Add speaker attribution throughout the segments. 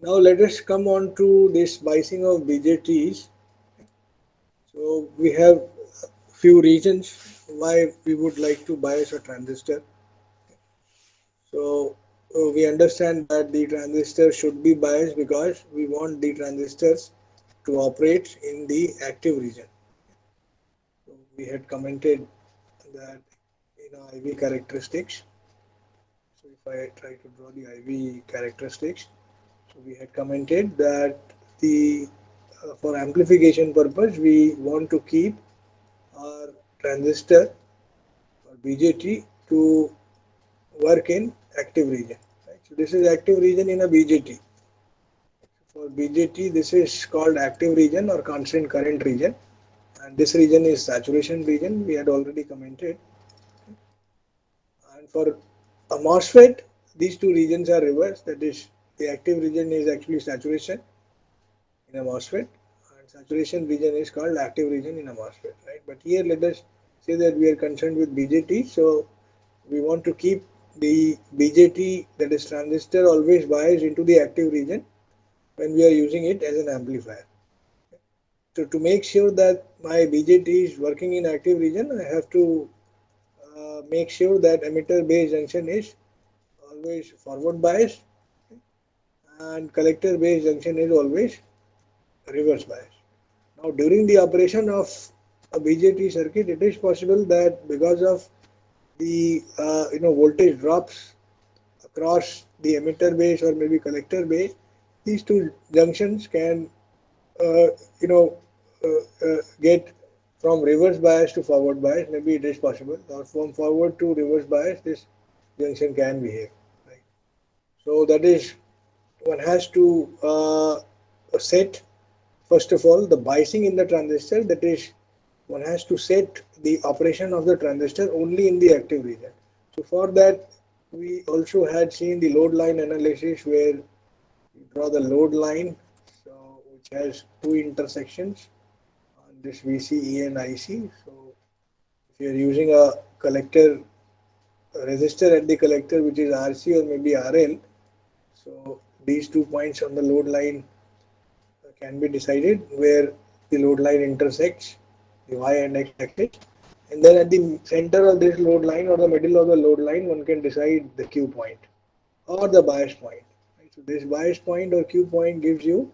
Speaker 1: Now let us come on to this biasing of BJTs. So we have few reasons why we would like to bias a transistor. So we understand that the transistor should be biased because we want the transistors to operate in the active region. So we had commented that in our IV characteristics. So if I try to draw the IV characteristics, so we had commented that the for amplification purpose we want to keep our transistor or BJT to work in active region. Right? So this is active region in a BJT. For BJT, this is called active region or constant current region, and this region is saturation region. We had already commented. And for a MOSFET, these two regions are reversed. That is, the active region is actually saturation in a MOSFET, and saturation region is called active region in a MOSFET. Right? But here, let us say that we are concerned with BJT. So we want to keep the BJT, that is transistor, always biased into the active region when we are using it as an amplifier. So to make sure that my BJT is working in active region, I have to make sure that emitter base junction is always forward biased and collector base junction is always reverse biased. Now during the operation of a BJT circuit, it is possible that because of the voltage drops across the emitter base or maybe collector base, these two junctions can uh, you know get from reverse bias to forward bias. Maybe it is possible, or from forward to reverse bias, this junction can behave. Right? So that is, one has to set, first of all, the biasing in the transistor. That is, one has to set the operation of the transistor only in the active region. So for that, we also had seen the load line analysis where you draw the load line, so which has two intersections on this VCE and IC. So if you are using a collector, a resistor at the collector which is RC or maybe RL, so these 2 points on the load line can be decided where the load line intersects the Y and X axis, and then at the center of this load line or the middle of the load line one can decide the Q point or the bias point. Right? So this bias point or Q point gives you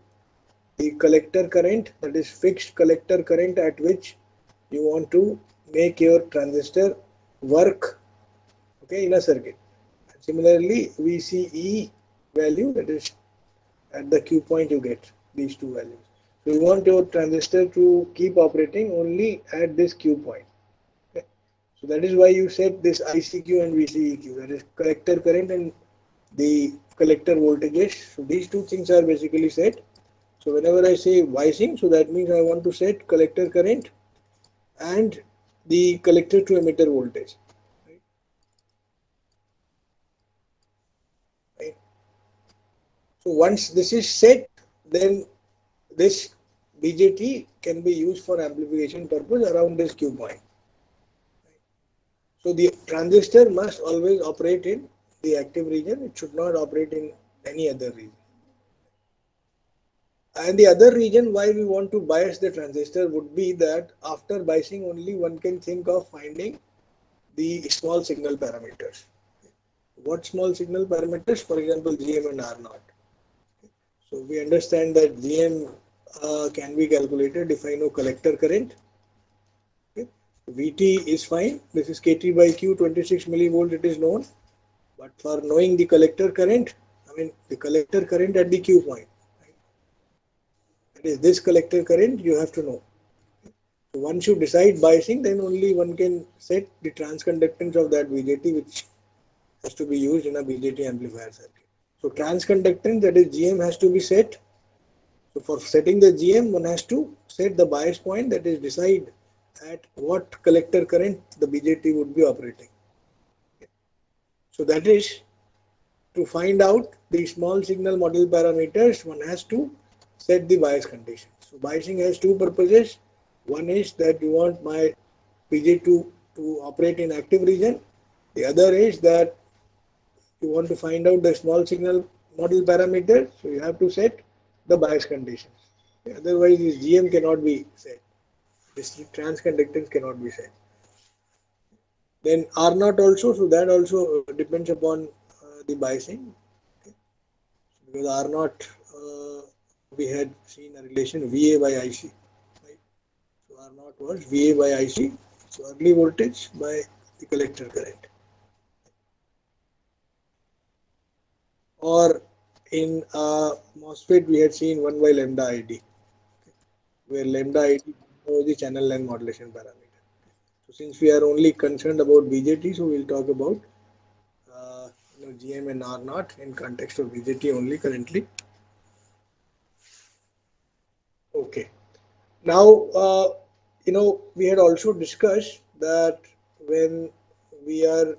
Speaker 1: the collector current, that is fixed collector current at which you want to make your transistor work, okay, in a circuit. And similarly, VCE value, that is at the Q point you get these two values. So you want your transistor to keep operating only at this Q point. Okay. So that is why you set this ICQ and VCEQ, that is collector current and the collector voltages. So these two things are basically set. So whenever I say biasing, so that means I want to set collector current and the collector to emitter voltage. Right? Right? So once this is set, then this BJT can be used for amplification purpose around this Q point. So the transistor must always operate in the active region. It should not operate in any other region. And the other reason why we want to bias the transistor would be that after biasing only one can think of finding the small signal parameters. What small signal parameters? For example, GM and R naught. So we understand that GM can be calculated if I know collector current. Okay. VT is fine. This is KT by Q, 26 millivolt. It is known. But for knowing the collector current, I mean the collector current at the Q point. Right? That is this collector current you have to know. So once you decide biasing, then only one can set the transconductance of that BJT, which has to be used in a BJT amplifier circuit. So transconductance, that is GM, has to be set. So for setting the GM, one has to set the bias point, that is decide at what collector current the BJT would be operating. So that is, to find out the small signal model parameters, one has to set the bias condition. So biasing has two purposes. One is that you want my BJT to operate in active region. The other is that you want to find out the small signal model parameter, so you have to set the bias conditions. Otherwise, this GM cannot be set. This transconductance cannot be set. Then R naught also, so that also depends upon the biasing. Okay. Because R naught, we had seen a relation VA by IC. Right? So R naught was VA by IC, so early voltage by the collector current. Or in MOSFET, we had seen 1 by lambda ID, where lambda ID was the channel length modulation parameter. So since we are only concerned about BJT, so we'll talk about GM and R naught in context of BJT only currently. Okay. Now, we had also discussed that when we are,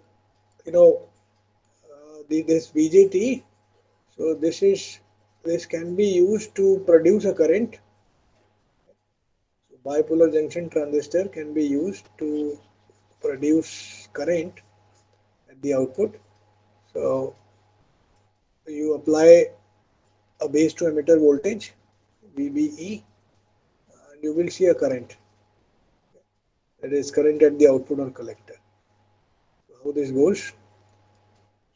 Speaker 1: this BJT, so this can be used to produce a current. So bipolar junction transistor can be used to produce current at the output. So you apply a base to emitter voltage VBE, and you will see a current, that is current at the output or collector. So how this goes?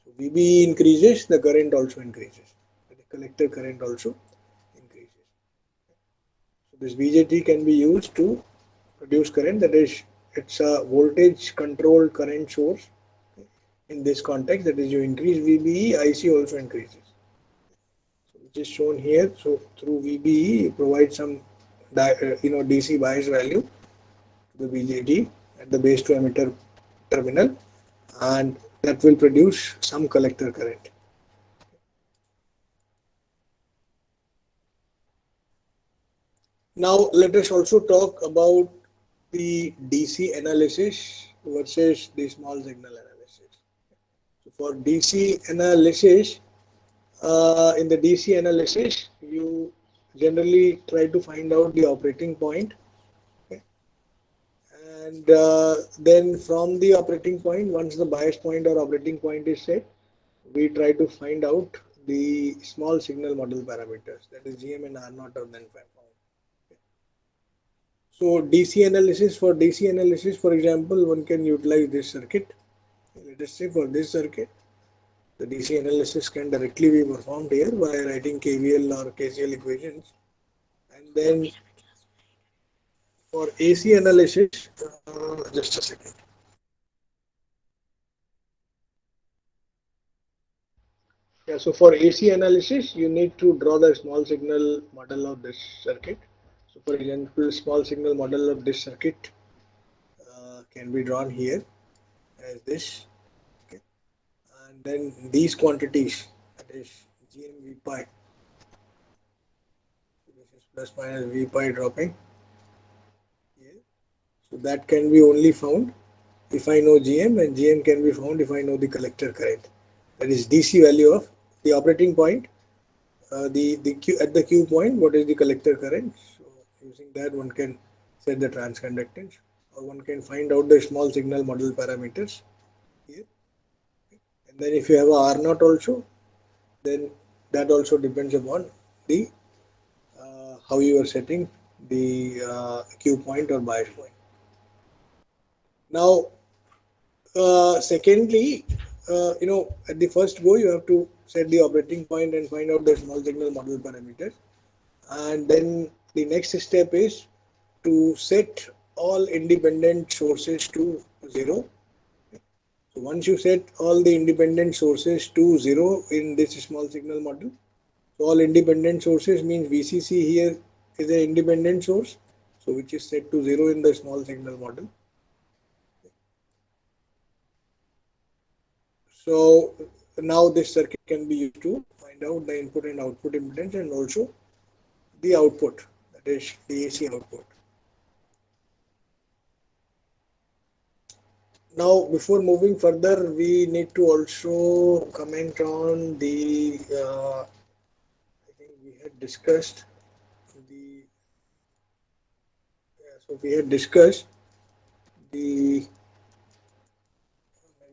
Speaker 1: So VBE increases, the current also increases. The collector current also increases. So this BJT can be used to produce current, that is, it's a voltage controlled current source. In this context, that is, you increase VBE, IC also increases. So which is shown here. So through VBE, you provide some DC bias value to the BJT at the base to emitter terminal, and that will produce some collector current. Now let us also talk about the DC analysis versus the small signal analysis. So for DC analysis, in the DC analysis, you generally try to find out the operating point, okay? And then from the operating point, once the bias point or operating point is set, we try to find out the small signal model parameters, that is GM and R naught are then found. So DC analysis, for example, one can utilize this circuit. Let us say for this circuit, the DC analysis can directly be performed here by writing KVL or KCL equations. And then for AC analysis, just a second. Yeah, so for AC analysis, you need to draw the small signal model of this circuit. So for example, small signal model of this circuit can be drawn here as this. Okay. And then these quantities, that is GM V pi, so this is plus minus V pi dropping here. So that can be only found if I know GM, and GM can be found if I know the collector current. That is DC value of the operating point, the Q at the Q point, what is the collector current. So using that, one can set the transconductance, or one can find out the small signal model parameters here. And then if you have a R naught also, then that also depends upon the how you are setting the Q point or bias point. Now, secondly, at the first go, you have to set the operating point and find out the small signal model parameters. And then the next step is to set all independent sources to 0. So once you set all the independent sources to 0 in this small signal model, so all independent sources means VCC here is an independent source, so which is set to 0 in the small signal model. So now this circuit can be used to find out the input and output impedance and also the output, that is the AC output. Now before moving further, we need to also comment on the, I think we had discussed the, so we had discussed the,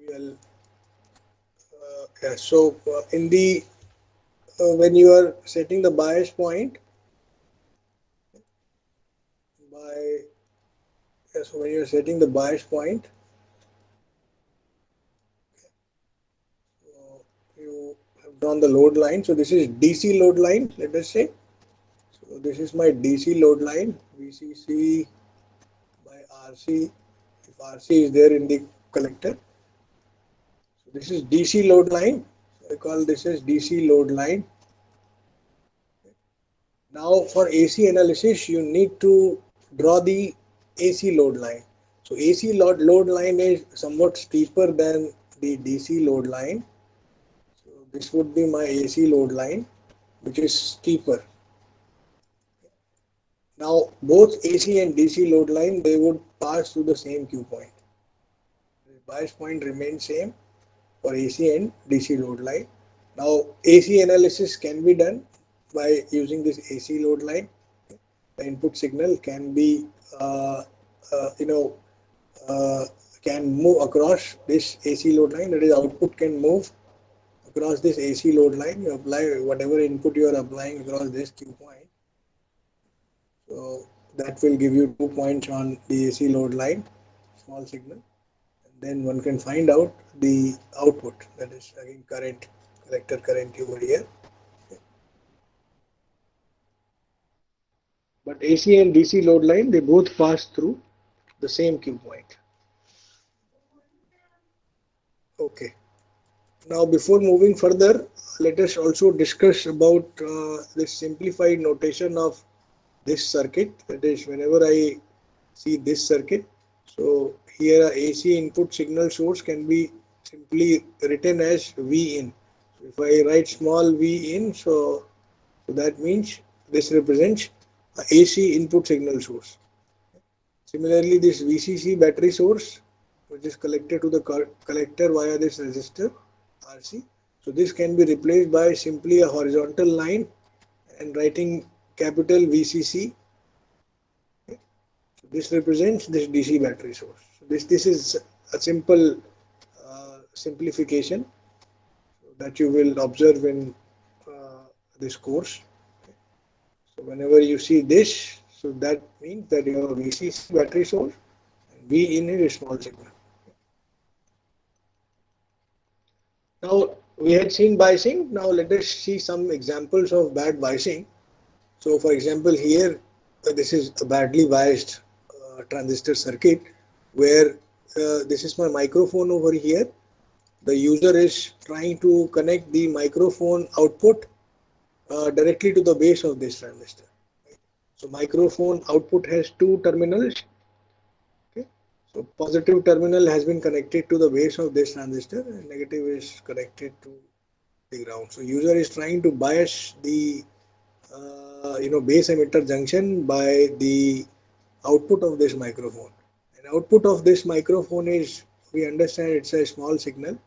Speaker 1: maybe I'll, so in the when you are setting the bias point by so when you are setting the bias point, you have drawn the load line. So this is DC load line, let us say. So this is my DC load line, VCC by RC, if RC is there in the collector. So this is DC load line. So I call this as DC load line. Now for AC analysis, you need to draw the AC load line. So AC load line is somewhat steeper than the DC load line. So this would be my AC load line, which is steeper. Now both AC and DC load line, they would pass through the same Q point. The bias point remains same for AC and DC load line. Now AC analysis can be done by using this AC load line. The input signal can be uh, uh, you know can move across this AC load line. That is, output can move across this AC load line. You apply whatever input you are applying across this Q point. So that will give you 2 points on the AC load line, small signal. And then one can find out the output, that is again current, collector current over here. But AC and DC load line, they both pass through the same Q point. Okay. Now before moving further, let us also discuss about this simplified notation of this circuit. That is, whenever I see this circuit, so here a AC input signal source can be simply written as V in. So if I write small v in, so that means this represents a AC input signal source. Similarly, this VCC battery source, which is connected to the collector via this resistor RC. So this can be replaced by simply a horizontal line and writing capital VCC. Okay. So this represents this DC battery source. So this is a simple simplification that you will observe in this course. Okay. So whenever you see this, so that means that you have a VCC battery source and V in is a small signal. Now we had seen biasing. Now let us see some examples of bad biasing. So for example, here this is a badly biased transistor circuit where this is my microphone over here. The user is trying to connect the microphone output directly to the base of this transistor. So microphone output has two terminals. Okay. So positive terminal has been connected to the base of this transistor and negative is connected to the ground. So user is trying to bias the base emitter junction by the output of this microphone. And output of this microphone is, we understand it's a small signal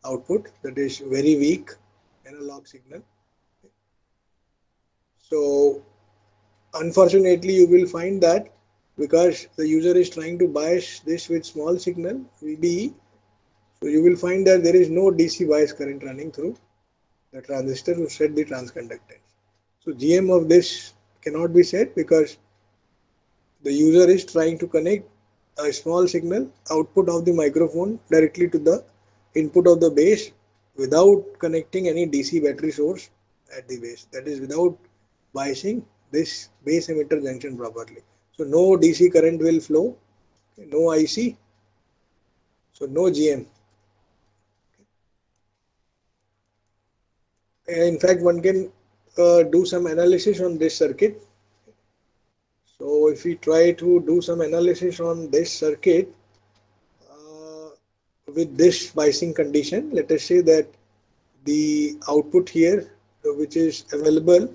Speaker 1: output, that is very weak analog signal. So unfortunately you will find that because the user is trying to bias this with small signal VBE, so you will find that there is no DC bias current running through the transistor to set the transconductance. So GM of this cannot be set because the user is trying to connect a small signal output of the microphone directly to the input of the base without connecting any DC battery source at the base. That is, without biasing this base emitter junction properly. So no DC current will flow, no IC, so no GM. In fact, one can do some analysis on this circuit. So if we try to do some analysis on this circuit with this biasing condition, let us say that the output here which is available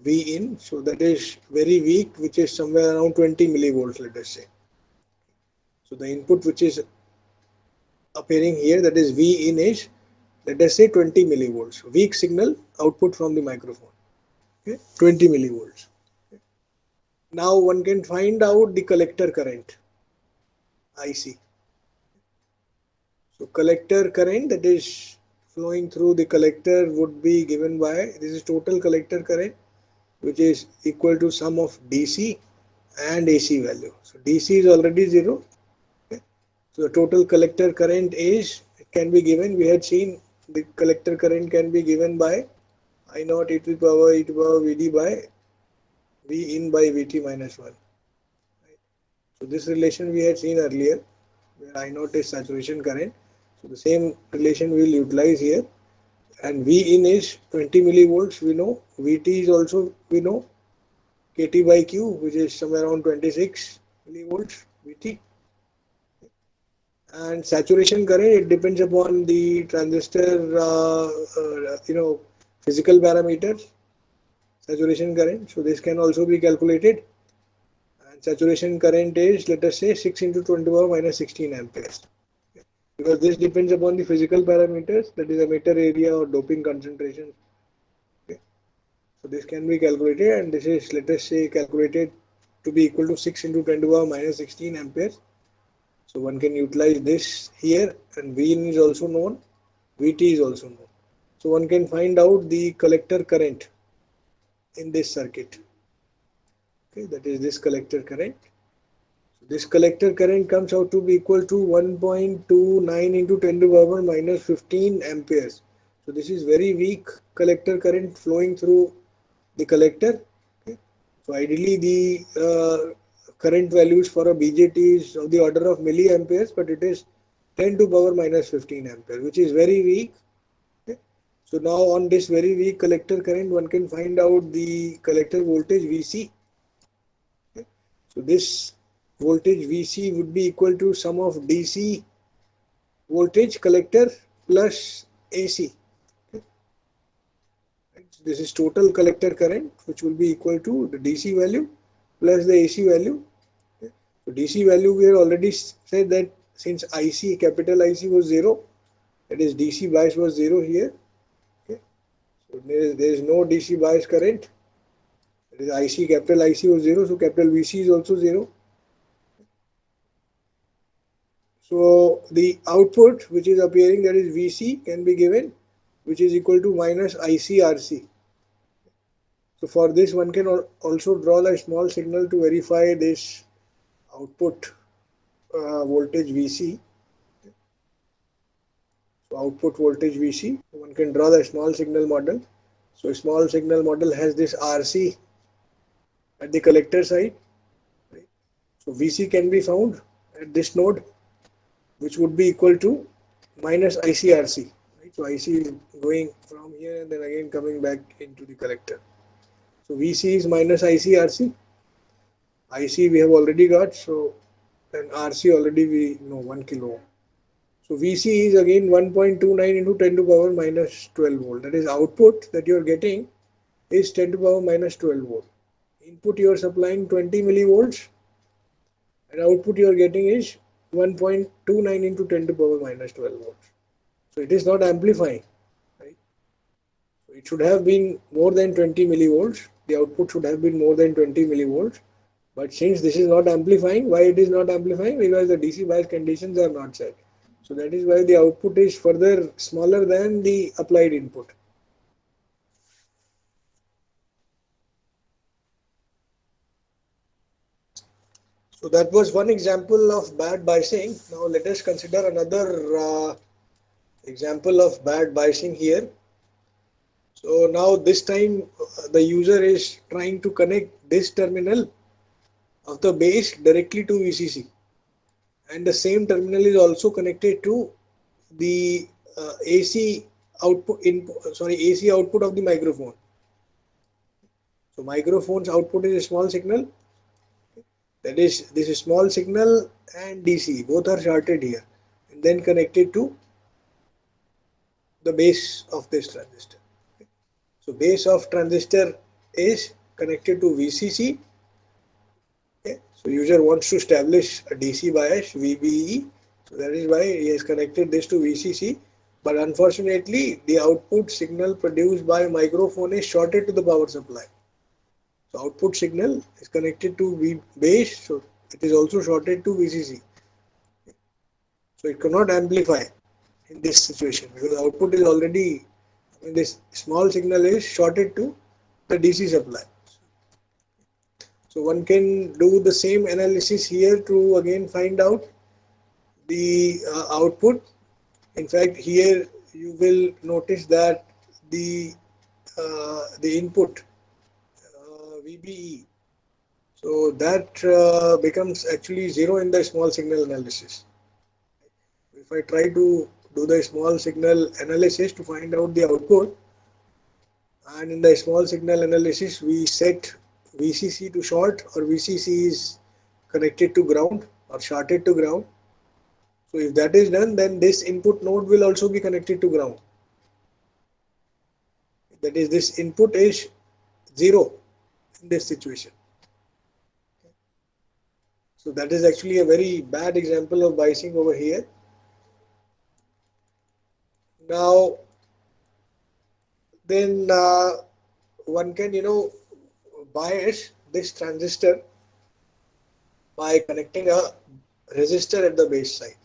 Speaker 1: V in, so that is very weak, which is somewhere around 20 millivolts, let us say. So the input which is appearing here, that is V in, is, let us say, 20 millivolts, weak signal output from the microphone. Okay, 20 millivolts. Okay. Now one can find out the collector current, IC. So collector current, that is flowing through the collector would be given by, this is total collector current, which is equal to sum of DC and AC value. So DC is already 0. Okay. So the total collector current is, it can be given, we had seen the collector current can be given by I naught e to the power Vd by V in by Vt minus 1. Right. So this relation we had seen earlier, where I naught is saturation current. So the same relation we will utilize here. And V in is 20 millivolts, we know. Vt is also, we know. Kt by Q, which is somewhere around 26 millivolts, Vt. And saturation current, it depends upon the transistor, physical parameters, saturation current. So this can also be calculated. And saturation current is, let us say, 6 into 10 to the power minus 16 amperes. Because this depends upon the physical parameters, that is emitter area or doping concentration. Okay. So this can be calculated, and this is, let us say, calculated to be equal to 6 into 10 to the power minus 16 amperes. So one can utilize this here, and Vin is also known, Vt is also known. So one can find out the collector current in this circuit. Okay, that is this collector current. So this collector current comes out to be equal to 1.29 into 10 to the power minus 15 amperes. So this is very weak collector current flowing through the collector. Okay. So ideally the current values for a BJT is of the order of milliamperes, but it is 10 to the power minus 15 ampere, which is very weak. Okay. So now on this very weak collector current, one can find out the collector voltage Vc. Okay. So this voltage Vc would be equal to sum of DC voltage collector plus AC. Okay. Right. So this is total collector current, which will be equal to the DC value plus the AC value. Okay. So DC value, we have already said that since IC, capital IC was 0, that is DC bias was 0 here. Okay. So there is no DC bias current. That is IC, capital IC was 0, so capital VC is also 0. So the output which is appearing, that is VC, can be given, which is equal to minus ICRC. So for this one can also draw a small signal to verify this output voltage Vc. So output voltage Vc, one can draw the small signal model. So small signal model has this RC at the collector side. Right? So Vc can be found at this node, which would be equal to minus ICRC. Right? So IC is going from here and then again coming back into the collector. So Vc is minus ICRC. IC we have already got, so and RC already we know 1 kilo ohm. So Vc is again 1.29 into 10 to the power minus 12 volt. That is output that you are getting is 10 to the power minus 12 volt. Input you are supplying 20 millivolts, and output you are getting is 1.29 into 10 to the power minus 12 volts. So it is not amplifying, right? So it should have been more than 20 millivolts. The output should have been more than 20 millivolts. But since this is not amplifying, why it is not amplifying? Because the DC bias conditions are not set. So that is why the output is further smaller than the applied input. So that was one example of bad biasing. Now let us consider another example of bad biasing here. So now this time the user is trying to connect this terminal of the base directly to VCC, and the same terminal is also connected to the AC output AC output of the microphone. So microphone's output is a small signal. That is, this is small signal and DC both are shorted here and then connected to the base of this transistor. So base of transistor is connected to VCC. Okay. So user wants to establish a DC bias VBE. So that is why he has connected this to VCC. But unfortunately, the output signal produced by microphone is shorted to the power supply. So output signal is connected to base, so it is also shorted to VCC. So it cannot amplify. in this situation, because the output is already, I mean, this small signal is shorted to the DC supply. So one can do the same analysis here to again find out the output. In fact, here you will notice that the input VBE, so that becomes actually zero in the small signal analysis. If I try to do the small signal analysis to find out the output, and in the small signal analysis we set VCC to short, or VCC is connected to ground or shorted to ground. So if that is done, then this input node will also be connected to ground. That is, this input is zero in this situation. So that is actually a very bad example of biasing over here. Now, then one can, bias this transistor by connecting a resistor at the base side.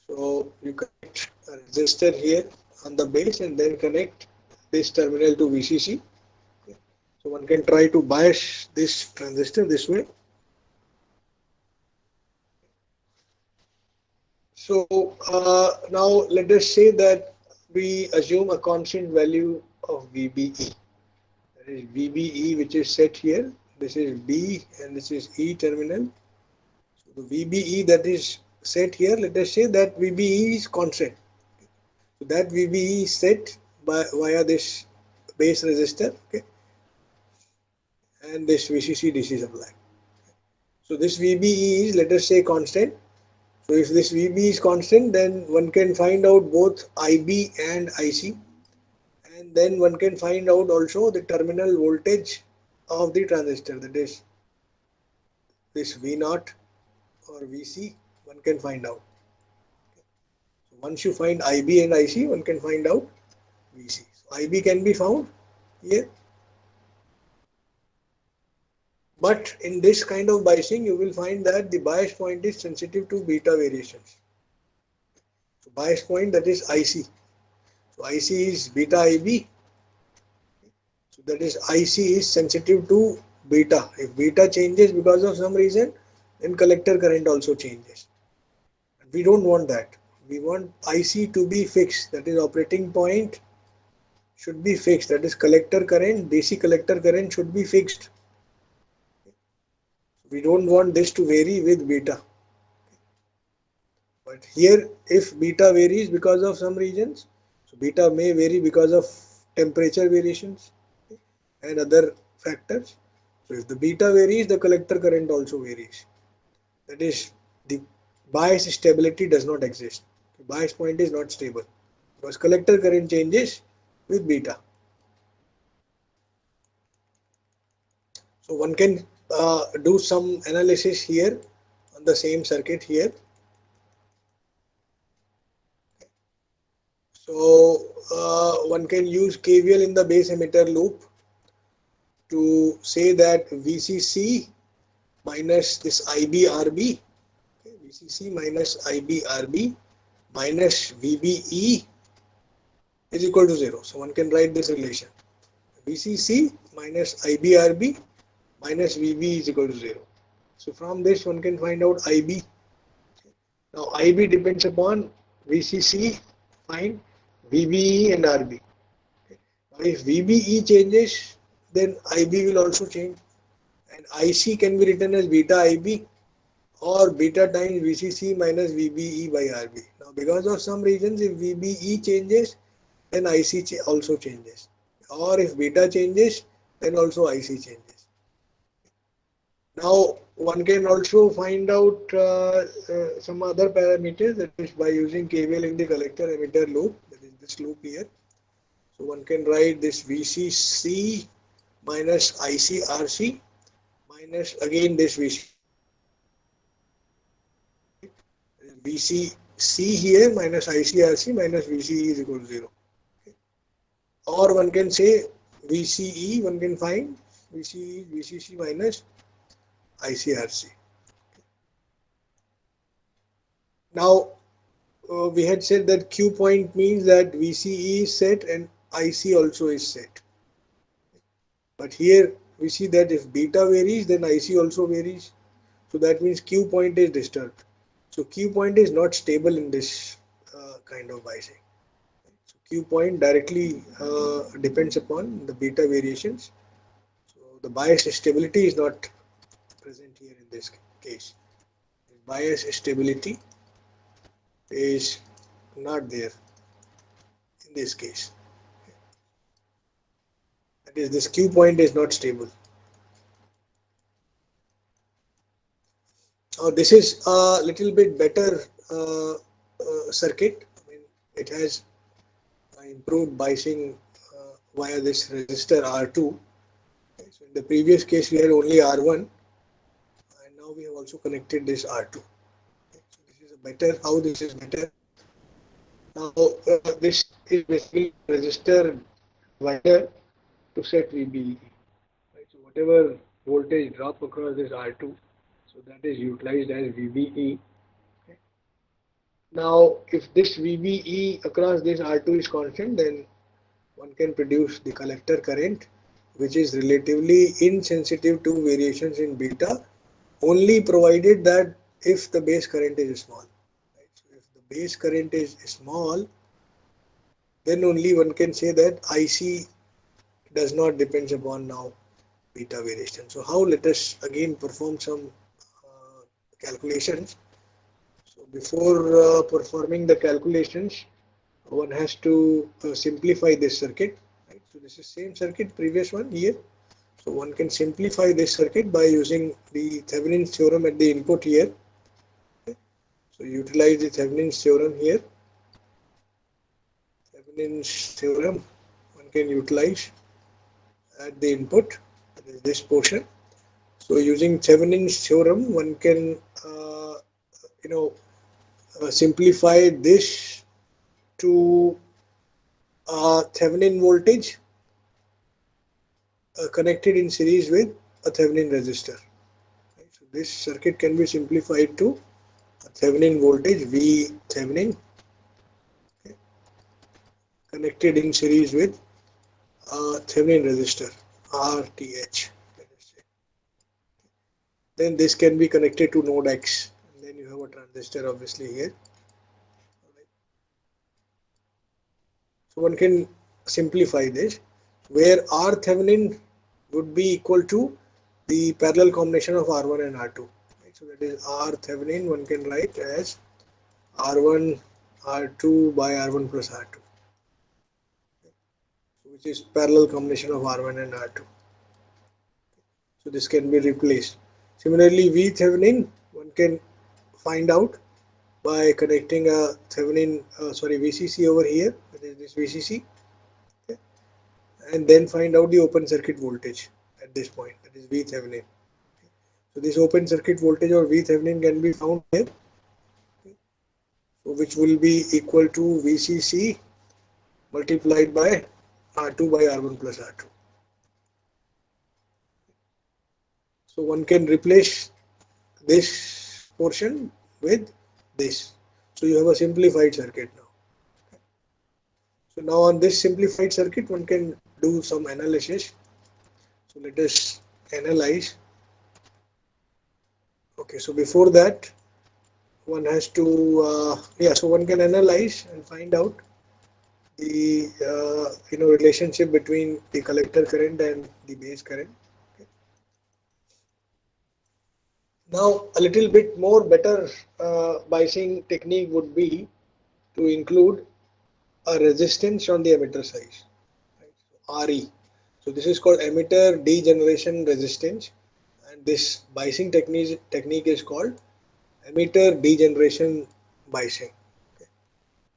Speaker 1: So you connect a resistor here on the base and then connect this terminal to VCC. So one can try to bias this transistor this way. So now let us say that we assume a constant value of VBE. That is VBE, which is set here. This is B and this is E terminal. So the VBE that is set here, let us say that VBE is constant. So that VBE is set via this base resistor, okay, and this VCC DC supply. So this VBE is, let us say, constant. So if this VB is constant, then one can find out both IB and IC, and then one can find out also the terminal voltage of the transistor, that is this V0 or VC, one can find out. So once you find IB and IC, one can find out VC. So IB can be found here. But in this kind of biasing, you will find that the bias point is sensitive to beta variations. So bias point, that is IC. So IC is beta IB. So that is IC is sensitive to beta. If beta changes because of some reason, then collector current also changes. And we don't want that. We want IC to be fixed. That is, operating point should be fixed. That is, collector current, DC collector current should be fixed. We don't want this to vary with beta. But here, if beta varies because of some reasons, so beta may vary because of temperature variations and other factors. So if the beta varies, the collector current also varies. That is, the bias stability does not exist. The bias point is not stable because collector current changes with beta. So one can do some analysis here on the same circuit here. So one can use KVL in the base emitter loop to say that VCC minus this IBRB, okay, VCC minus IBRB minus VBE is equal to 0. So one can write this relation. VCC minus IBRB minus VB is equal to 0. So from this one can find out IB. Now IB depends upon VCC, find VBE and RB. Now if VBE changes, then IB will also change, and IC can be written as beta IB or beta times VCC minus VBE by RB. Now because of some reasons, if VBE changes, then IC also changes, or if beta changes, then also IC changes. Now one can also find out some other parameters, that is by using KVL in the collector emitter loop, that is this loop here. So one can write this VCC minus ICRC minus again this VCC here minus ICRC minus VCE is equal to 0. Okay. Or one can say VCE, one can find VCE VCC minus ICRC. Now we had said that Q point means that VCE is set and IC also is set. But here we see that if beta varies, then IC also varies. So that means Q point is disturbed. So Q point is not stable in this kind of biasing. So Q point directly depends upon the beta variations. So the bias stability is not present here in this case. Bias stability is not there in this case. That is, this Q point is not stable. This is a little bit better circuit. I mean, it has improved biasing via this resistor R2. Okay, so in the previous case, we had only R1, and now we have also connected this R2. Okay, so this is a better. How this is better? Now this is basically resistor divider to set VBE. Right? So whatever voltage drop across this R2, so that is utilized as VBE. Okay. Now, if this VBE across this R2 is constant, then one can produce the collector current, which is relatively insensitive to variations in beta, only provided that if the base current is small. Right? So if the base current is small, then only one can say that IC does not depend upon now beta variation. So how, let us again perform some calculations. So before performing the calculations, one has to simplify this circuit. Right? So this is same circuit, previous one here. So one can simplify this circuit by using the Thevenin's theorem at the input here. Okay. So utilize the Thevenin's theorem here. Thevenin's theorem one can utilize at the input, that is this portion. So using Thevenin's theorem, one can simplify this to Thevenin voltage connected in series with a Thevenin resistor. Right? So this circuit can be simplified to a Thevenin voltage V Thevenin, okay, connected in series with a Thevenin resistor RTH. Then this can be connected to node X, and then you have a transistor obviously here. So one can simplify this, where R Thevenin would be equal to the parallel combination of R1 and R2. Right? So that is R Thevenin one can write as R1 R2 by R1 plus R2, which is parallel combination of R1 and R2. So this can be replaced. Similarly, V Thevenin one can find out by connecting a Thevenin VCC over here, that is this VCC, okay, and then find out the open circuit voltage at this point, that is V Thevenin. So this open circuit voltage or V Thevenin can be found here, okay, so which will be equal to VCC multiplied by R2 by R1 plus R2. So one can replace this portion with this. So you have a simplified circuit now. So now on this simplified circuit, one can do some analysis. So let us analyze. Okay, so before that, one has to, so one can analyze and find out the relationship between the collector current and the base current. Okay. Now a little bit more better biasing technique would be to include a resistance on the emitter side, right? RE. So this is called emitter degeneration resistance, and this biasing technique is called emitter degeneration biasing. Okay.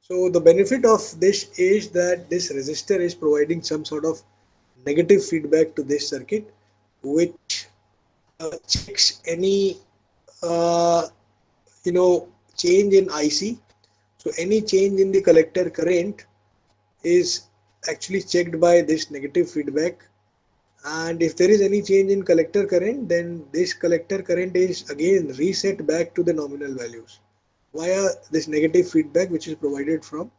Speaker 1: So the benefit of this is that this resistor is providing some sort of negative feedback to this circuit, which checks any uh, change in IC. So any change in the collector current is actually checked by this negative feedback, and if there is any change in collector current, then this collector current is again reset back to the nominal values via this negative feedback which is provided from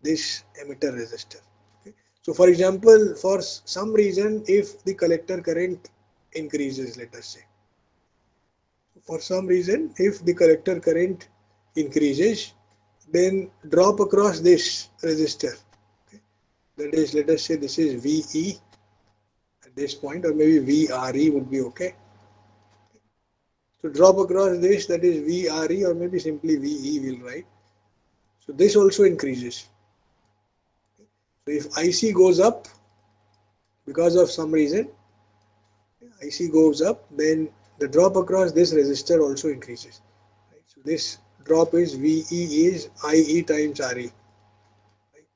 Speaker 1: this emitter resistor. Okay. So for example, for some reason, if the collector current increases, let us say, for some reason, if the collector current increases, then drop across this resistor. Okay. That is, let us say this is VE at this point, or maybe VRE would be okay. So drop across this, that is VRE, or maybe simply VE will write. So this also increases. So if IC goes up because of some reason, IC goes up, then the drop across this resistor also increases. Right? So this drop is VE is IE times RE. Right?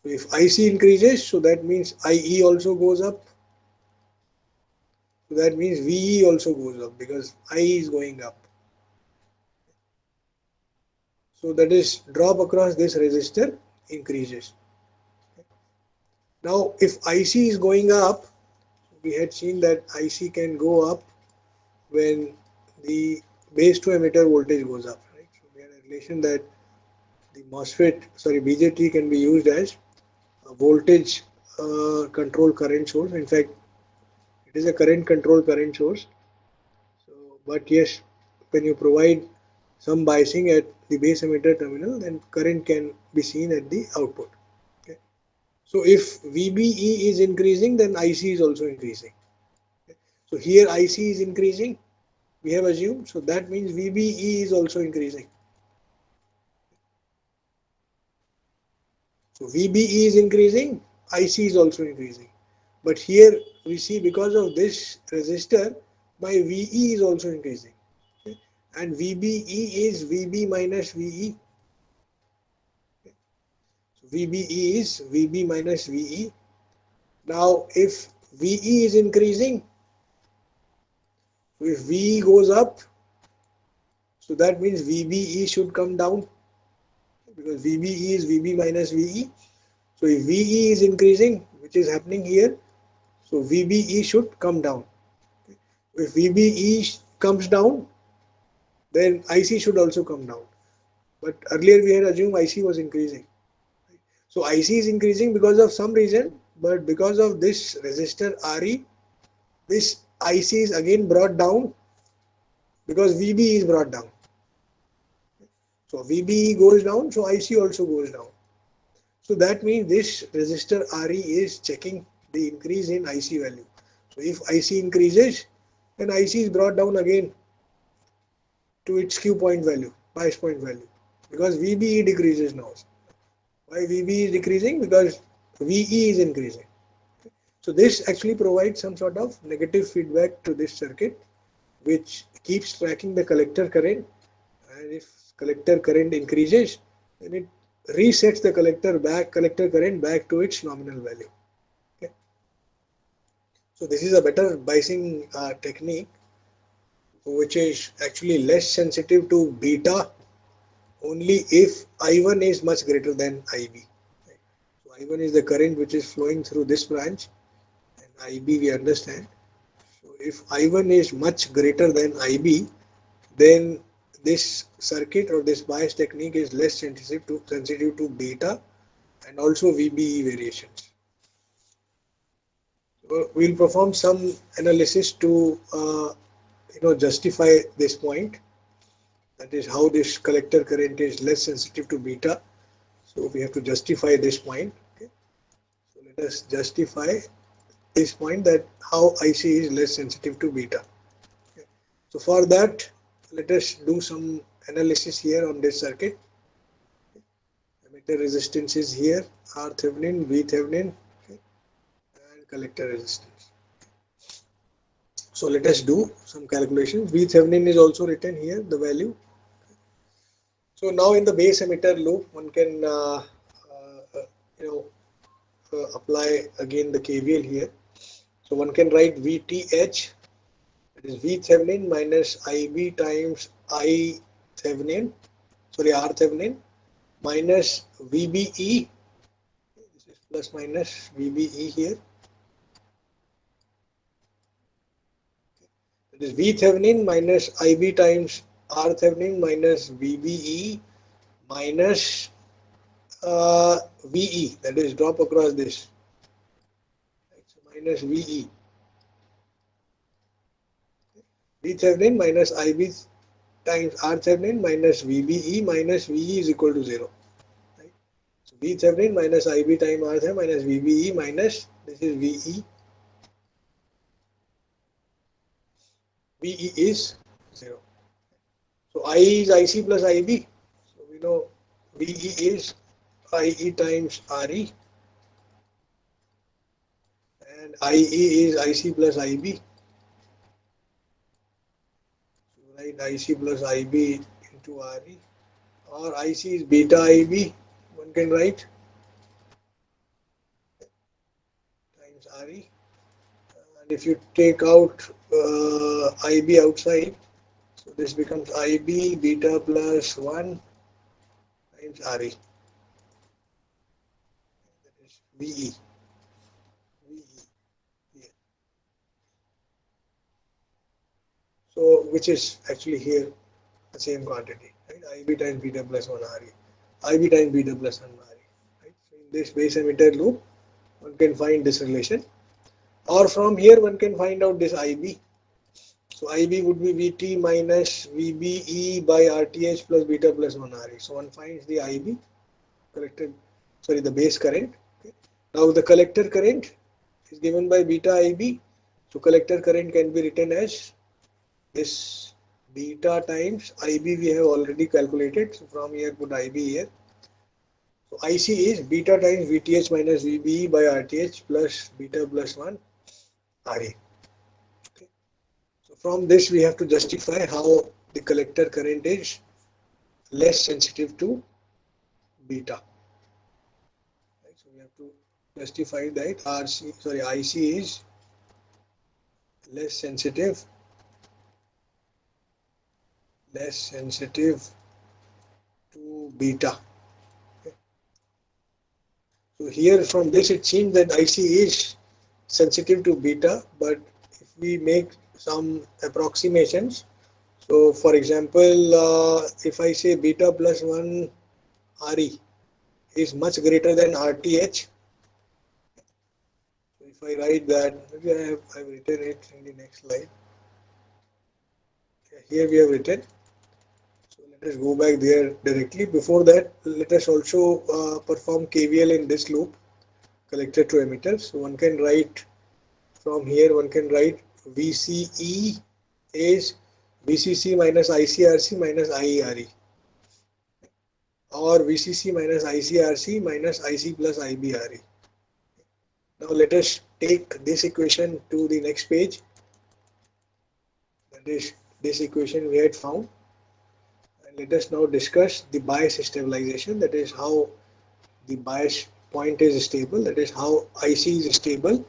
Speaker 1: So if IC increases, so that means IE also goes up. So that means VE also goes up because IE is going up. So that is drop across this resistor increases. Now if IC is going up, we had seen that IC can go up when the base to emitter voltage goes up. Right? So we had a relation that the BJT can be used as a voltage control current source. In fact, it is a current control current source. So, but yes, when you provide some biasing at the base emitter terminal, then current can be seen at the output. Okay. So if VBE is increasing, then IC is also increasing. Okay. So here IC is increasing, we have assumed, so that means VBE is also increasing. So VBE is increasing, IC is also increasing. But here we see because of this resistor, my VE is also increasing. Okay. And VBE is VB minus VE. Okay. So VBE is VB minus VE. Now if VE is increasing, if VE goes up, so that means VBE should come down because VBE is VB minus VE. So if VE is increasing, which is happening here, so VBE should come down. If VBE comes down, then IC should also come down. But earlier we had assumed IC was increasing. So IC is increasing because of some reason, but because of this resistor RE, this IC is again brought down because VBE is brought down. So VBE goes down, so IC also goes down. So that means this resistor RE is checking the increase in IC value. So if IC increases, then IC is brought down again to its Q point value, bias point value, because VBE decreases now. Why VBE is decreasing? Because VE is increasing. So this actually provides some sort of negative feedback to this circuit, which keeps tracking the collector current, and if collector current increases, then it resets the collector current back to its nominal value. Okay. So this is a better biasing technique, which is actually less sensitive to beta only if I1 is much greater than IB. Right. So I1 is the current which is flowing through this branch, and IB we understand. So if I1 is much greater than IB, then this circuit or this bias technique is less sensitive to beta and also VBE variations. So we'll perform some analysis to justify this point. That is how this collector current is less sensitive to beta. So we have to justify this point. Okay. So let us justify this point that how IC is less sensitive to beta. Okay. So for that, let us do some analysis here on this circuit. Emitter resistance is here, R Thevenin, V Thevenin, okay, and collector resistance. So let us do some calculations. V Thevenin is also written here, the value. So now in the base emitter loop, one can apply again the KVL here. So one can write VTH, that is V Thevenin minus IB times I Thevenin, R Thevenin, minus VBE, this is plus minus VBE here, that is V Thevenin minus IB times R Thevenin minus VBE minus VE, that is drop across this, so minus VE. V Thevenin minus IB times R Thevenin minus VBE minus VE is equal to 0. Right? So V Thevenin minus IB times R Thevenin minus VBE minus, this is VE. VE is 0. So I is IC plus IB. So we know VE is IE times RE and IE is IC plus IB. So write IC plus IB into RE, or IC is beta IB, one can write, times RE. And if you take out IB outside, so this becomes IB beta plus 1 times RE, that is VE. VE. So which is actually here the same quantity, right? IB times beta plus 1 RE. IB times beta plus 1 RE. Right? So in this base emitter loop, one can find this relation. Or from here one can find out this IB. So IB would be VT minus VBE by RTH plus beta plus 1 RE. So one finds the IB, the base current. Okay. Now the collector current is given by beta IB. So collector current can be written as this beta times IB we have already calculated. So from here put IB here. So IC is beta times VTH minus VBE by RTH plus beta plus 1 RE. Okay. So from this we have to justify how the collector current is less sensitive to beta. Right. So we have to justify that IC is less sensitive to beta. Okay. So here from this it seems that IC is sensitive to beta, but if we make some approximations, so for example, if I say beta plus 1 RE is much greater than RTH, so if I write that, maybe I've written it in the next slide. Okay, here we have written. So let us go back there directly. Before that, let us also perform KVL in this loop, collector to emitter. So one can write from here, one can write VCE is VCC minus ICRC minus IERE, or VCC minus ICRC minus IC plus IBRE. Now let us take this equation to the next page. That is this equation we had found. And let us now discuss the bias stabilization. That is how the bias point is stable. That is how IC is stable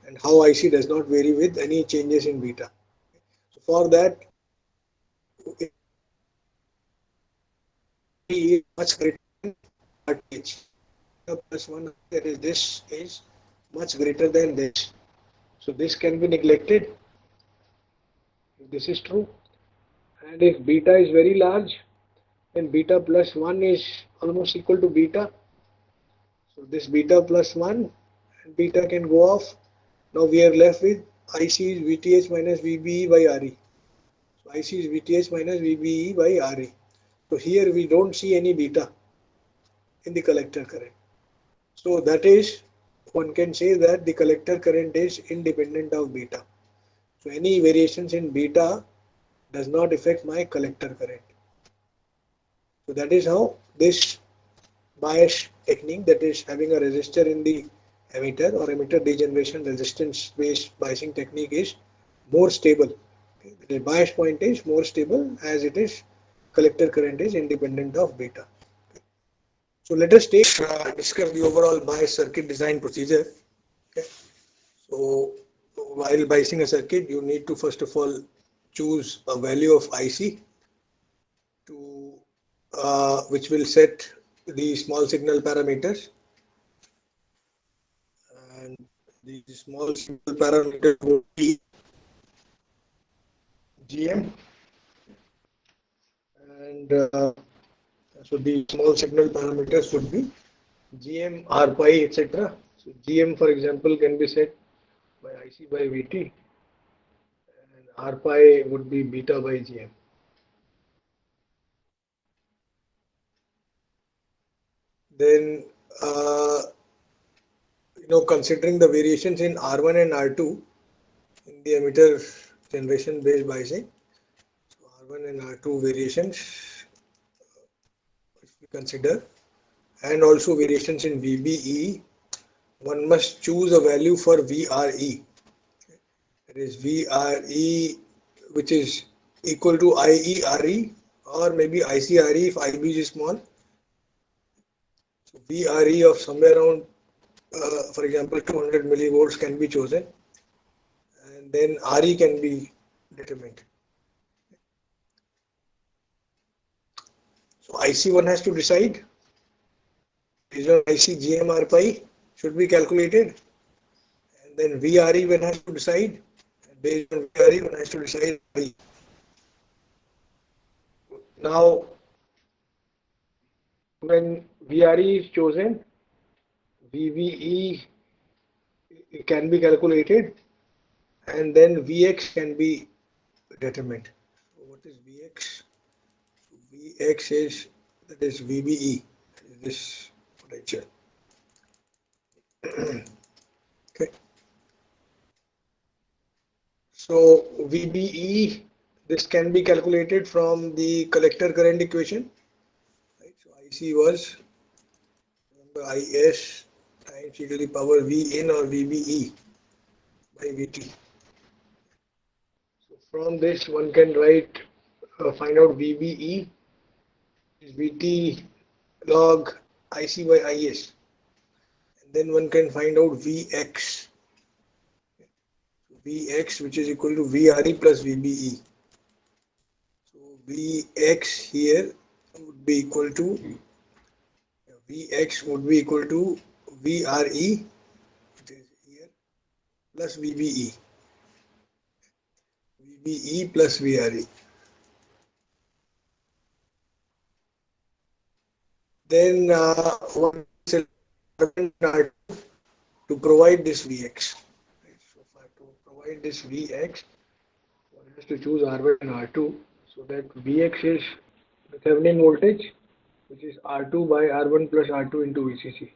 Speaker 1: and how IC does not vary with any changes in beta. So for that, is much greater than RTH. Plus 1, that is this is much greater than this. So this can be neglected if this is true. And if beta is very large, then beta plus 1 is almost equal to beta. So this beta plus 1 and beta can go off. Now we are left with IC is VTH minus VBE by RE. So IC is VTH minus VBE by RE. So here we don't see any beta in the collector current. So that is, one can say that the collector current is independent of beta. So any variations in beta does not affect my collector current. So that is how this bias technique, that is having a resistor in the emitter or emitter degeneration resistance based biasing technique, is more stable. Okay. The bias point is more stable as it is collector current is independent of beta. Okay. So let us discuss the overall bias circuit design procedure. Okay. So while biasing a circuit, you need to first of all choose a value of IC to which will set the small signal parameters, and the small signal parameters would be GM, and so the small signal parameters would be GM, R pi, etc. So GM, for example, can be set by IC by VT, and R pi would be beta by GM. Then, considering the variations in R1 and R2 in the emitter generation based biasing, so R1 and R2 variations, if we consider, and also variations in VBE, one must choose a value for VRE. That is VRE, which is equal to IERE, or maybe ICRE if IB is small. So VRE of somewhere around, for example, 200 millivolts can be chosen, and then RE can be determined. So IC one has to decide based on IC GM R pi should be calculated, and then VRE one has to decide, and based on VRE one has to decide RE. Now, when VRE is chosen, VBE can be calculated, and then Vx can be determined. So what is Vx? Vx is, that is VBE, this potential. Okay. So VBE, this can be calculated from the collector current equation. Right? So IC was, remember, IS times e to the power V in or VBE by VT. So from this one can write, find out VBE is VT log IC by IS, and then one can find out Vx, which is equal to VRE plus VBE. So Vx here would be equal to VRE, which is here, plus VBE plus VRE. Then one to provide this Vx. Right? So to provide this Vx, one has to choose R1 and R2. So that Vx is the Thevenin voltage, which is R2 by R1 plus R2 into VCC.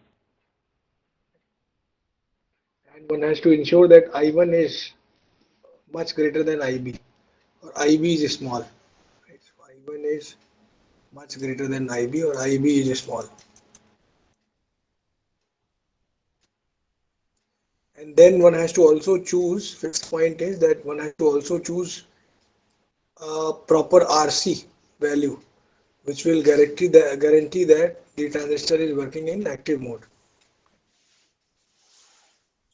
Speaker 1: And one has to ensure that I1 is much greater than IB, or IB is small. Right? So I1 is much greater than IB, or IB is small. And then one has to also choose, fifth point is that one has to also choose a proper RC value, which will guarantee that the transistor is working in active mode.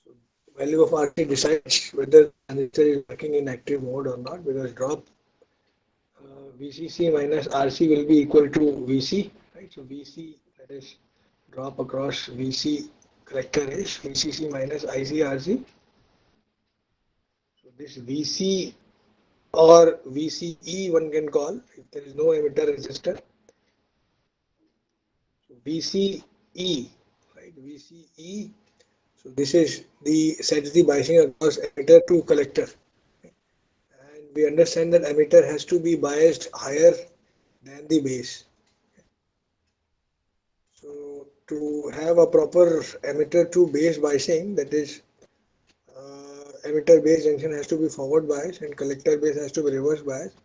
Speaker 1: So value of RC decides whether the transistor is working in active mode or not, because drop VCC minus RC will be equal to VC, right? So VC, that is drop across VC collector, is VCC minus ICRC. So this VC or VCE one can call if there is no emitter resistor. So VCE, right? VCE. So this is the sets the biasing across emitter to collector, and we understand that emitter has to be biased higher than the base. So to have a proper emitter to base biasing, that is, emitter base junction has to be forward biased and collector base has to be reverse biased.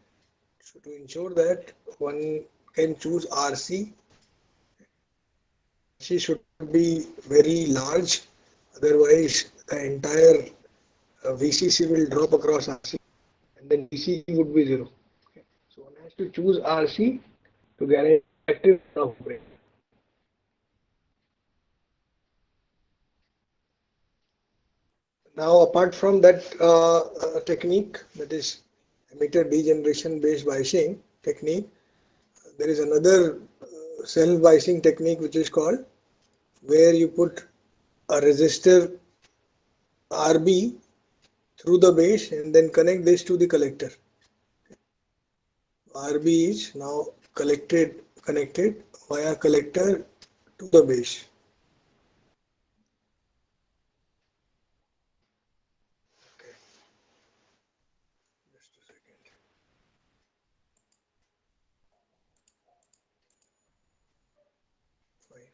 Speaker 1: So to ensure that, one can choose RC. RC should be very large, otherwise the entire VCC will drop across RC, and then VCE would be zero. Okay. So one has to choose RC to guarantee active operation. Now, apart from that technique, that is emitter degeneration based biasing technique, there is another self biasing technique which is called, where you put a resistor RB through the base and then connect this to the collector. RB is now connected via collector to the base. Okay. Just a second. Fine.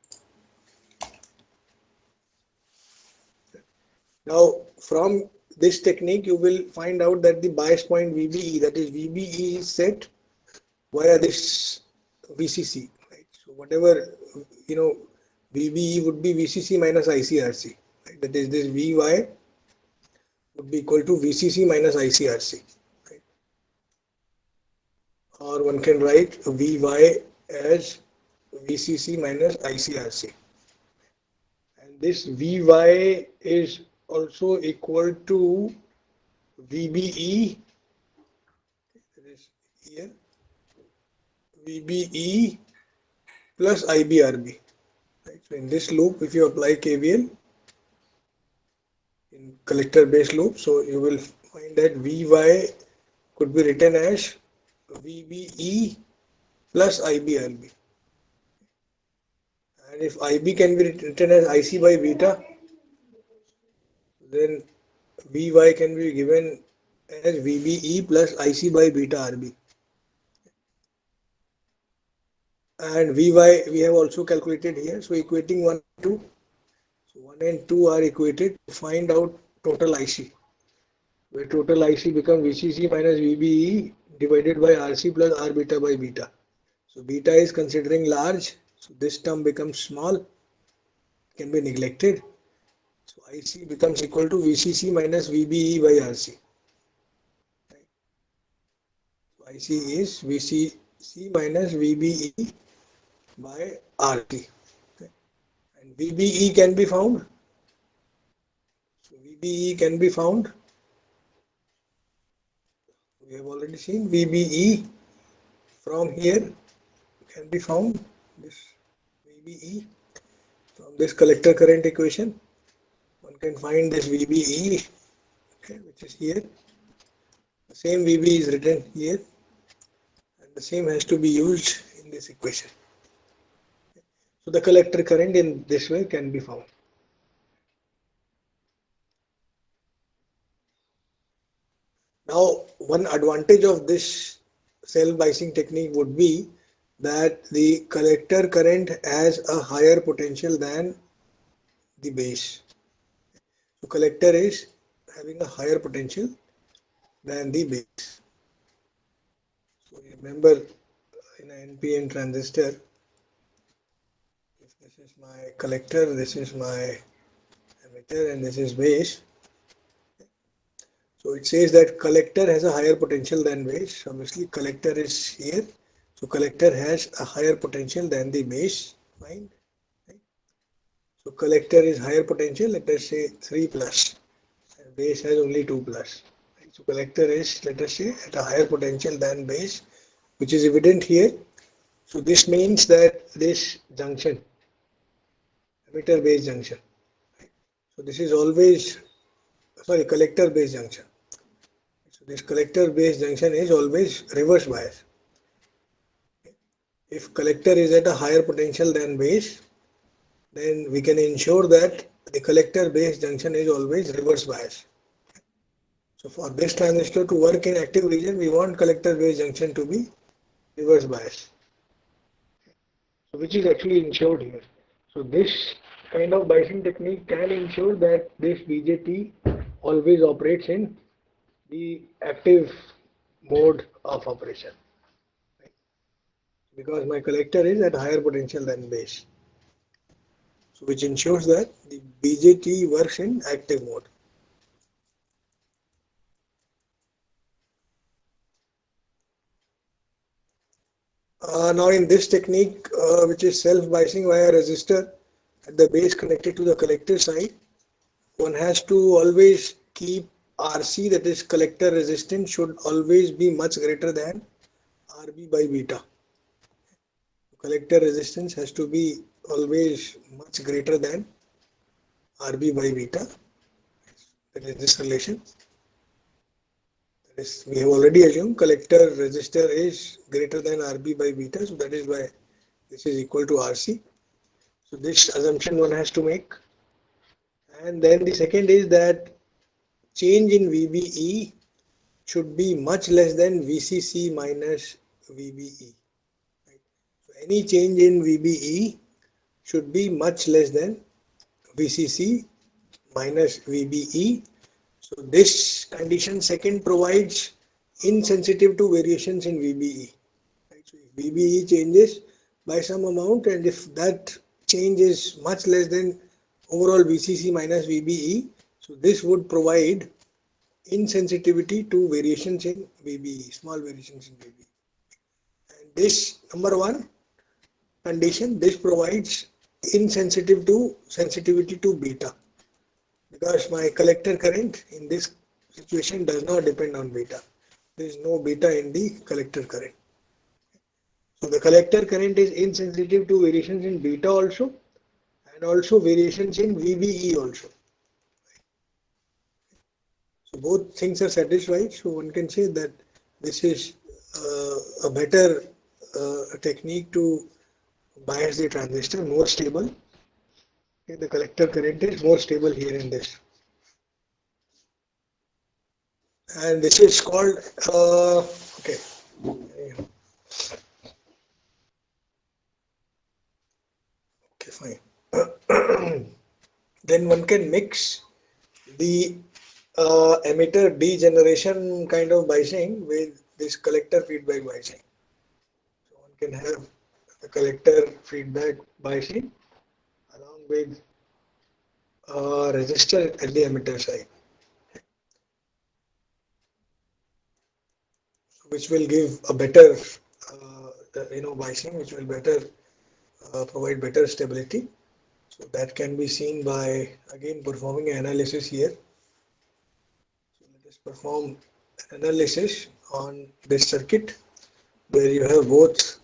Speaker 1: Now from this technique you will find out that the bias point VBE, that is VBE, is set via this VCC, right? So whatever VBE would be VCC minus ICRC, right? That is, this VY would be equal to VCC minus ICRC, right? Or one can write VY as VCC minus ICRC, and this VY is also equal to VBE, that is here, VBE plus IBRB. Right? So in this loop, if you apply KVL in collector based loop, so you will find that VY could be written as VBE plus IBRB. And if IB can be written as IC by beta, then VY can be given as VBE plus IC by beta RB. And Vy we have also calculated here, so equating 1 and 2. So 1 and 2 are equated to find out total IC, where total IC becomes VCC minus VBE divided by RC plus R beta by beta. So beta is considering large, so this term becomes small, can be neglected. So IC becomes equal to VCC minus VBE by RC. Right? So IC is VCC minus VBE by RT. Okay. And VBE can be found. So VBE can be found. We have already seen VBE from here can be found. This VBE from this collector current equation. One can find this VBE, okay, which is here. The same VB is written here, and the same has to be used in this equation. So the collector current in this way can be found. Now, one advantage of this self-biasing technique would be that the collector current has a higher potential than the base. So collector is having a higher potential than the base. So remember, in an NPN transistor, if this is my collector, this is my emitter, and this is base. So it says that collector has a higher potential than base. Obviously, collector is here. So collector has a higher potential than the base. Fine. Right? So collector is higher potential, let us say 3 plus. And base has only 2 plus. Right? So collector is, let us say, at a higher potential than base, which is evident here. So this means that this junction, emitter base junction. Right? So this is always, sorry, collector base junction. So this collector base junction is always reverse bias. If collector is at a higher potential than base, then we can ensure that the collector base junction is always reverse bias. So for this transistor to work in active region, we want collector base junction to be reverse bias. So which is actually ensured here. So this kind of biasing technique can ensure that this BJT always operates in the active mode of operation, right? Because my collector is at higher potential than base. So which ensures that the BJT works in active mode. Now in this technique, which is self-biasing via resistor at the base connected to the collector side, one has to always keep RC, that is collector resistance, should always be much greater than RB by beta. Collector resistance has to be always much greater than RB by beta. That is this relation. This we have already assumed collector resistor is greater than RB by beta, so that is why this is equal to RC. So this assumption one has to make. And then the second is that change in VBE should be much less than VCC minus VBE. Right? So any change in VBE should be much less than VCC minus VBE. So this condition second provides insensitive to variations in VBE. Right? So if VBE changes by some amount, and if that change is much less than overall VCC minus VBE, so this would provide insensitivity to variations in VBE, small variations in VBE. And this number one condition, this provides sensitivity to beta, because my collector current in this situation does not depend on beta. There is no beta in the collector current. So the collector current is insensitive to variations in beta also, and also variations in VBE also. So both things are satisfied. So one can say that this is a better technique to bias the transistor, more stable. Okay, the collector current is more stable here in this. And this is called, okay. Okay, fine. Then one can mix the emitter degeneration kind of biasing with this collector feedback biasing. So one can have the collector feedback biasing along with resistor at the emitter side, which will give a better, biasing, which will better provide better stability. So that can be seen by again performing an analysis here. So let us perform an analysis on this circuit where you have both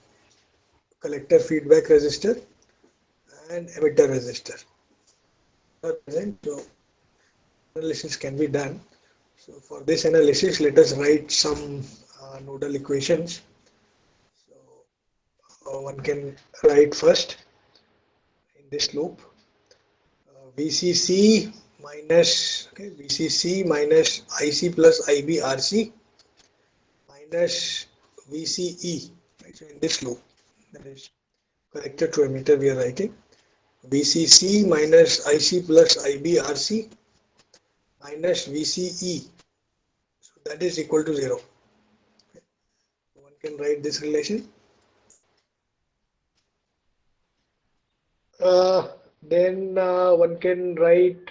Speaker 1: collector feedback resistor and emitter resistor. So analysis can be done. So for this analysis, let us write some nodal equations. So one can write first in this loop VCC minus IC plus IB RC minus VCE. Right? So in this loop, that is connected to emitter, we are writing VCC minus IC plus IB RC minus VCE. So that is equal to 0. Okay. One can write this relation. Then one can write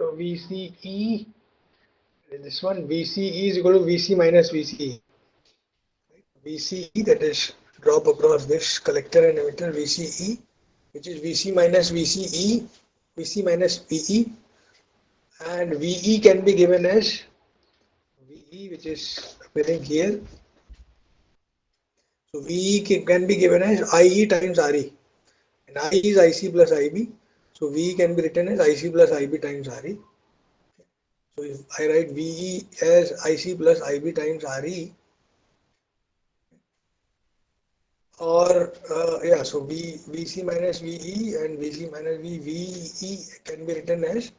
Speaker 1: VCE. This one VCE is equal to VC minus VCE. Right? VCE, that is drop across this collector and emitter, VCE, which is VC minus VCE, VC minus VE, and VE can be given as VE, which is appearing here. So VE can be given as IE times RE, and I is IC plus IB. So VE can be written as IC plus IB times RE. So if I write VE as IC plus IB times RE, or so VC minus VE and VC minus VE can be written as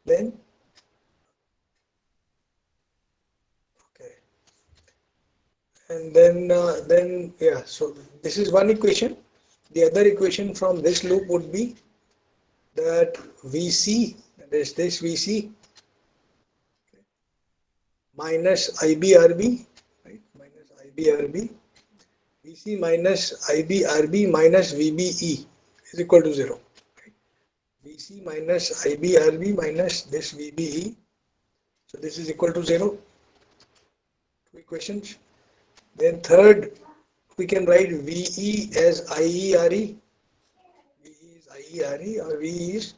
Speaker 1: then, okay, and then so this is one equation. The other equation from this loop would be that VC, that is this VC minus IBRB, right, minus IBRB, VC minus IBRB minus VBE is equal to 0. Right? VC minus IBRB minus this VBE, so this is equal to 0. Two equations. Then third, we can write VE as IERE. VE is IERE, or VE is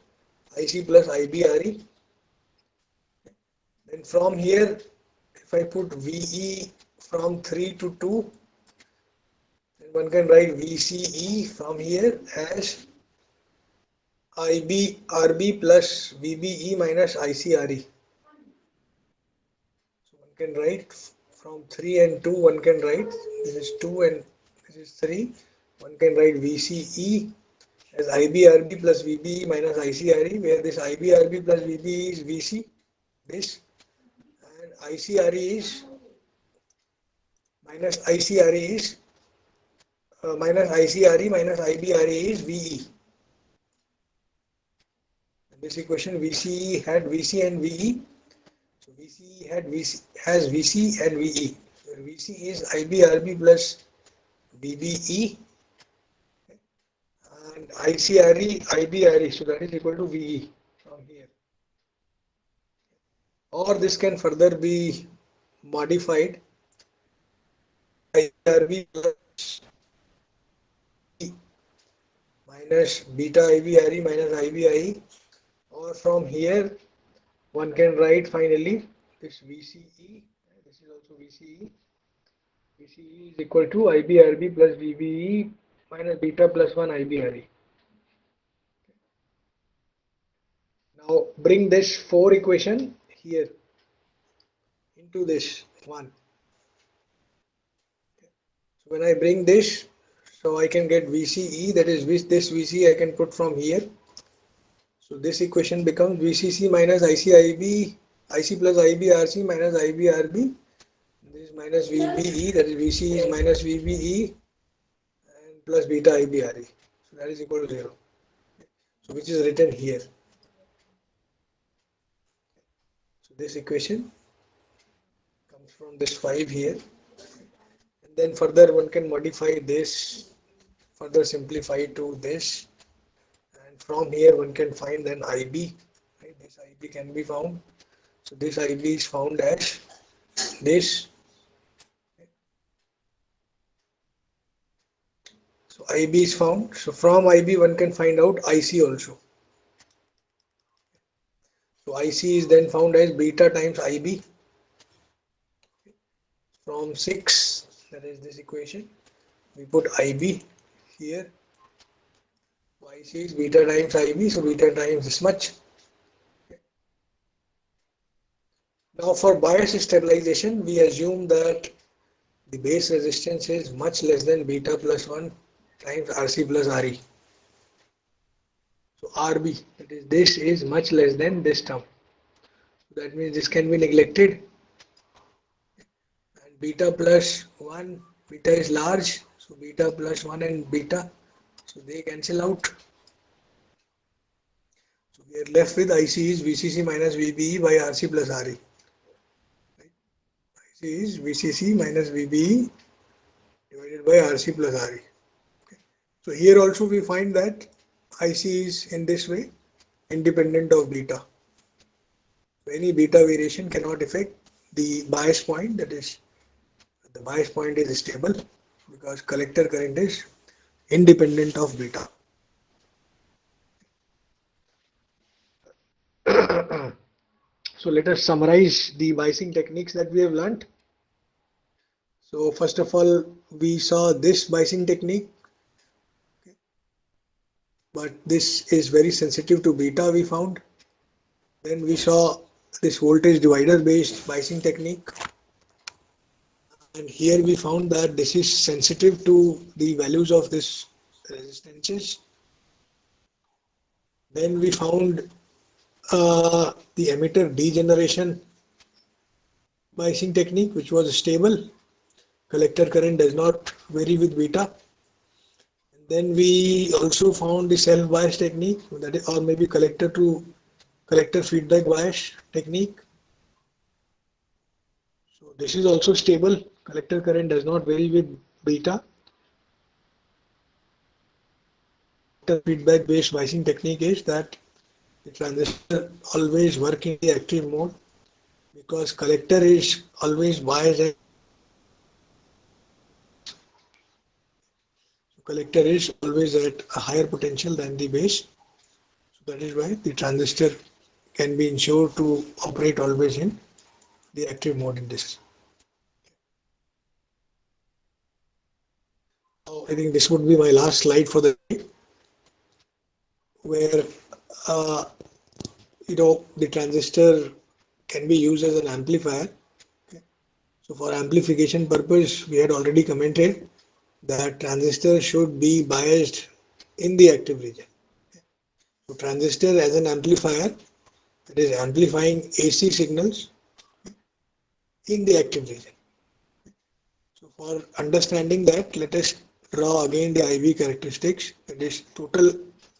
Speaker 1: IC plus IBRE. Then from here, if I put VE from 3 to 2, then one can write VCE from here as IBRB plus VBE minus ICRE. So one can write from 3 and 2, one can write, this is 2 and this is 3, one can write VCE as IBRB plus VBE minus ICRE, where this IBRB plus VBE is VC, this, and ICRE is minus ICRE is minus ICRE minus IBRE is VE. In this equation, VCE had VC and VE. So VCE had VC, has VC and VE. So VC is IBRB plus VBE and ICRE IBRE. So that is equal to VE from here. Or this can further be modified. IBRB plus minus beta IBRE minus IBIE. Or from here, one can write finally this VCE. This is also VCE. VCE is equal to IBRB plus VBE minus beta plus 1 IBRE. Now bring this 4 equation here into this one. So when I bring this, so I can get VCE, that is this VCE I can put from here. So this equation becomes VCC minus ICIB, IC plus IBRC minus IBRB. This is minus VBE, that is VCE is minus VBE and plus beta IBRE. So that is equal to 0. So which is written here. So this equation comes from this 5 here. And then further one can modify this, further simplify to this. And from here one can find then IB. Right? This IB can be found. So this IB is found as this. So IB is found. So from IB one can find out IC also. So IC is then found as beta times IB. From 6, that is this equation, we put IB here. So IC is beta times IB, so beta times this much. Now for bias stabilization, we assume that the base resistance is much less than beta plus 1 times RC plus RE. So RB, that is this is much less than this term. So that means this can be neglected. And beta plus 1, beta is large, so beta plus 1 and beta, so they cancel out. So we are left with IC is VCC minus VBE by RC plus RE. Right? IC is VCC minus VBE divided by RC plus RE. Okay. So here also we find that IC is in this way independent of beta. So any beta variation cannot affect the bias point, that is the bias point is stable because collector current is independent of beta. So let us summarize the biasing techniques that we have learnt. So first of all, we saw this biasing technique, but this is very sensitive to beta, we found. Then we saw this voltage divider based biasing technique, and here we found that this is sensitive to the values of this resistances. Then we found the emitter degeneration biasing technique, which was stable. Collector current does not vary with beta. And then we also found the self bias technique, that is, or maybe collector to collector feedback bias technique. So this is also stable. Collector current does not vary with beta. The feedback based biasing technique is that the transistor always work in the active mode because collector is always biased at collector is always at a higher potential than the base. So that is why the transistor can be ensured to operate always in the active mode in this. Now, I think this would be my last slide for the day, where the transistor can be used as an amplifier. Okay. So for amplification purpose, we had already commented that transistor should be biased in the active region. So transistor as an amplifier, that is amplifying AC signals in the active region. So for understanding that, let us draw again the IV characteristics, that is total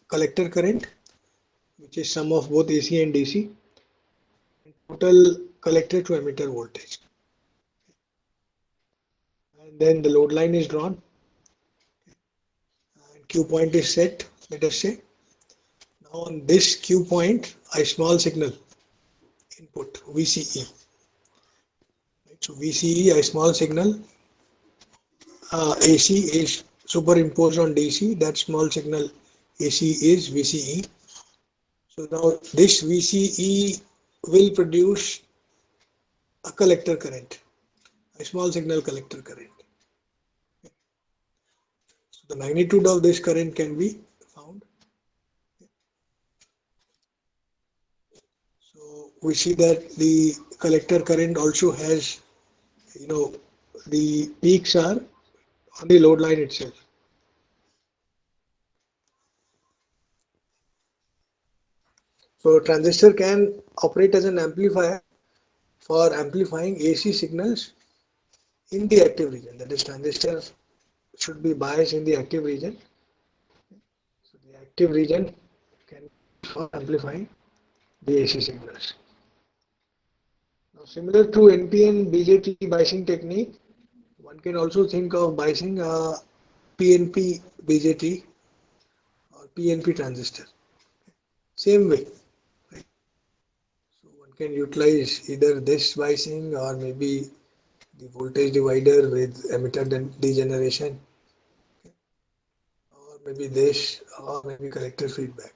Speaker 1: collector current, which is sum of both AC and DC, and total collector to emitter voltage. And then the load line is drawn, and Q point is set, let us say. Now on this Q point, a small signal input, VCE. Right? So VCE, a small signal, AC is superimposed on DC, that small signal AC is VCE. So now this VCE will produce a collector current, a small signal collector current. So the magnitude of this current can be found. So we see that the collector current also has, the peaks are on the load line itself. So transistor can operate as an amplifier for amplifying AC signals in the active region. That is, transistor should be biased in the active region. So the active region can be for amplifying the AC signals. Now, similar to NPN BJT biasing technique, one can also think of biasing a PNP BJT or PNP transistor. Same way. Right? So one can utilize either this biasing or maybe the voltage divider with emitter degeneration, or maybe this, or maybe collector feedback.